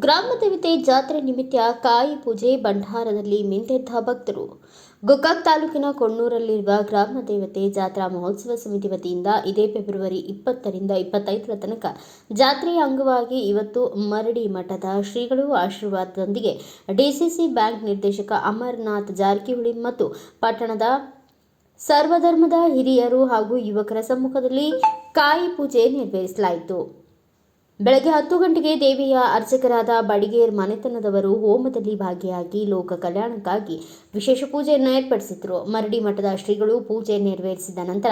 ಗ್ರಾಮ ದೇವತೆ ಜಾತ್ರೆ ನಿಮಿತ್ತ ಕಾಯಿ ಪೂಜೆ ಭಂಡಾರದಲ್ಲಿ ಮಿಂದೆದ್ದ ಭಕ್ತರು. ಗೋಕಾಕ್ ತಾಲೂಕಿನ ಕೊಣ್ಣೂರಲ್ಲಿರುವ ಗ್ರಾಮ ದೇವತೆ ಜಾತ್ರಾ ಮಹೋತ್ಸವ ಸಮಿತಿ ವತಿಯಿಂದ ಇದೇ ಫೆಬ್ರವರಿ 20ರಿಂದ 25ರ ತನಕ ಜಾತ್ರೆಯ ಅಂಗವಾಗಿ ಇವತ್ತು ಮರಡಿ ಮಠದ ಶ್ರೀಗಳು ಆಶೀರ್ವಾದದೊಂದಿಗೆ ಡಿಸಿಸಿ ಬ್ಯಾಂಕ್ ನಿರ್ದೇಶಕ ಅಮರನಾಥ್ ಜಾರಕಿಹೊಳಿ ಮತ್ತು ಪಟ್ಟಣದ ಸರ್ವಧರ್ಮದ ಹಿರಿಯರು ಹಾಗೂ ಯುವಕರ ಸಮ್ಮುಖದಲ್ಲಿ ಕಾಯಿ ಪೂಜೆ ನೆರವೇರಿಸಲಾಯಿತು. ಬೆಳಗ್ಗೆ 10 ಗಂಟೆಗೆ ದೇವಿಯ ಅರ್ಚಕರಾದ ಬಡಿಗೇರ್ ಮನೆತನದವರು ಹೋಮದಲ್ಲಿ ಭಾಗಿಯಾಗಿ ಲೋಕ ಕಲ್ಯಾಣಕ್ಕಾಗಿ ವಿಶೇಷ ಪೂಜೆಯನ್ನು ಏರ್ಪಡಿಸಿದರು. ಮರಡಿ ಮಠದ ಶ್ರೀಗಳು ಪೂಜೆ ನೆರವೇರಿಸಿದ ನಂತರ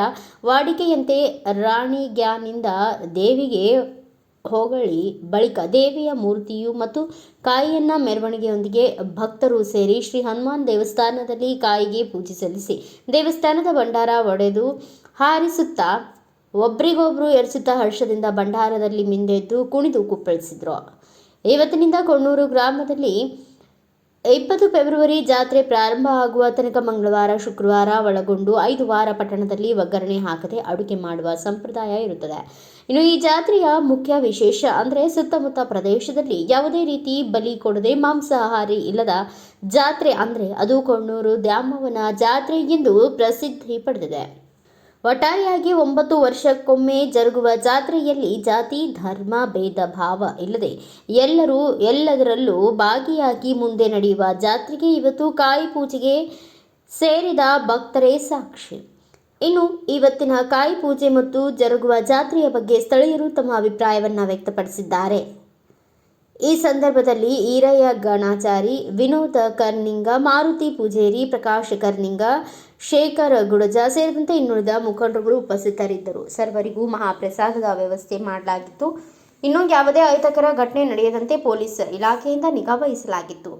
ವಾಡಿಕೆಯಂತೆ ರಾಣಿಗ್ಯಾನಿಂದ ದೇವಿಗೆ ಹೊಗಳಿ ಬಳಿಕ ದೇವಿಯ ಮೂರ್ತಿಯು ಮತ್ತು ಕಾಯಿಯನ್ನ ಮೆರವಣಿಗೆಯೊಂದಿಗೆ ಭಕ್ತರು ಸೇರಿ ಶ್ರೀ ಹನುಮಾನ್ ದೇವಸ್ಥಾನದಲ್ಲಿ ಕಾಯಿಗೆ ಪೂಜೆ ಸಲ್ಲಿಸಿ ದೇವಸ್ಥಾನದ ಭಂಡಾರ ಒಡೆದು ಹಾರಿಸುತ್ತಾ ಒಬ್ಬರಿಗೊಬ್ಬರು ಎರಚುತ್ತಾ ಹರ್ಷದಿಂದ ಭಂಡಾರದಲ್ಲಿ ಮಿಂದೆದ್ದು ಕುಣಿದು ಕುಪ್ಪಳಿಸಿದರು. ಇವತ್ತಿನಿಂದ ಕೊಣ್ಣೂರು ಗ್ರಾಮದಲ್ಲಿ 20 ಫೆಬ್ರವರಿ ಜಾತ್ರೆ ಪ್ರಾರಂಭ ಆಗುವ ತನಕ ಮಂಗಳವಾರ, ಶುಕ್ರವಾರ ಒಳಗೊಂಡು 5 ವಾರ ಪಟ್ಟಣದಲ್ಲಿ ಒಗ್ಗರಣೆ ಹಾಕದೆ ಅಡುಗೆ ಮಾಡುವ ಸಂಪ್ರದಾಯ ಇರುತ್ತದೆ. ಇನ್ನು ಈ ಜಾತ್ರೆಯ ಮುಖ್ಯ ವಿಶೇಷ ಅಂದರೆ ಸುತ್ತಮುತ್ತ ಪ್ರದೇಶದಲ್ಲಿ ಯಾವುದೇ ರೀತಿ ಬಲಿ ಕೊಡದೆ ಮಾಂಸಾಹಾರಿ ಇಲ್ಲದ ಜಾತ್ರೆ ಅಂದರೆ ಅದು ಕೊಣ್ಣೂರು ದ್ಯಾಮವ್ವನ ಜಾತ್ರೆ ಎಂದು ಪ್ರಸಿದ್ಧಿ ಪಡೆದಿದೆ. ಒಟ್ಟಾರೆಯಾಗಿ 9 ವರ್ಷಕ್ಕೊಮ್ಮೆ ಜರುಗುವ ಜಾತ್ರೆಯಲ್ಲಿ ಜಾತಿ ಧರ್ಮ ಭೇದ ಭಾವ ಇಲ್ಲದೆ ಎಲ್ಲರೂ ಎಲ್ಲದರಲ್ಲೂ ಭಾಗಿಯಾಗಿ ಮುಂದೆ ನಡೆಯುವ ಜಾತ್ರೆಗೆ ಇವತ್ತು ಕಾಯಿ ಪೂಜೆಗೆ ಸೇರಿದ ಭಕ್ತರೇ ಸಾಕ್ಷಿ. ಇನ್ನು ಇವತ್ತಿನ ಕಾಯಿ ಪೂಜೆ ಮತ್ತು ಜರುಗುವ ಜಾತ್ರೆಯ ಬಗ್ಗೆ ಸ್ಥಳೀಯರು ತಮ್ಮ ಅಭಿಪ್ರಾಯವನ್ನು ವ್ಯಕ್ತಪಡಿಸಿದ್ದಾರೆ. ಈ ಸಂದರ್ಭದಲ್ಲಿ ಈರಯ್ಯ ಗಣಾಚಾರಿ, ವಿನೋದ ಕರ್ನಿಂಗ, ಮಾರುತಿ ಪೂಜೇರಿ, ಪ್ರಕಾಶ್ ಕರ್ನಿಂಗ, ಶೇಖರ್ ಗುಡಜ ಸೇರಿದಂತೆ ಇನ್ನುಳಿದ ಮುಖಂಡರುಗಳು ಉಪಸ್ಥಿತರಿದ್ದರು. ಸರ್ವರಿಗೂ ಮಹಾಪ್ರಸಾದದ ವ್ಯವಸ್ಥೆ ಮಾಡಲಾಗಿತ್ತು. ಇನ್ನು ಯಾವುದೇ ಅಹಿತಕರ ಘಟನೆ ನಡೆಯದಂತೆ ಪೊಲೀಸ್ ಇಲಾಖೆಯಿಂದ ನಿಗಾ ವಹಿಸಲಾಗಿತ್ತು.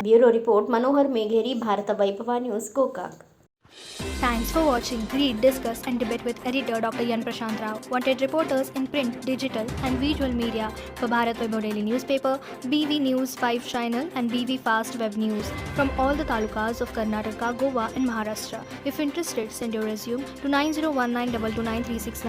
Bureau report Manohar Megheri, Bharat Vaibhav news, Gokak. Thanks for watching. Read, discuss and debate with editor Dr. Yan Prashant Rao. Wanted reporters in print, digital and visual media for Bharat Vaibhav Daily Newspaper, BV News 5 Channel and BV Fast Web News from all the talukas of Karnataka, Goa and Maharashtra. If interested, send your resume to 9019229369.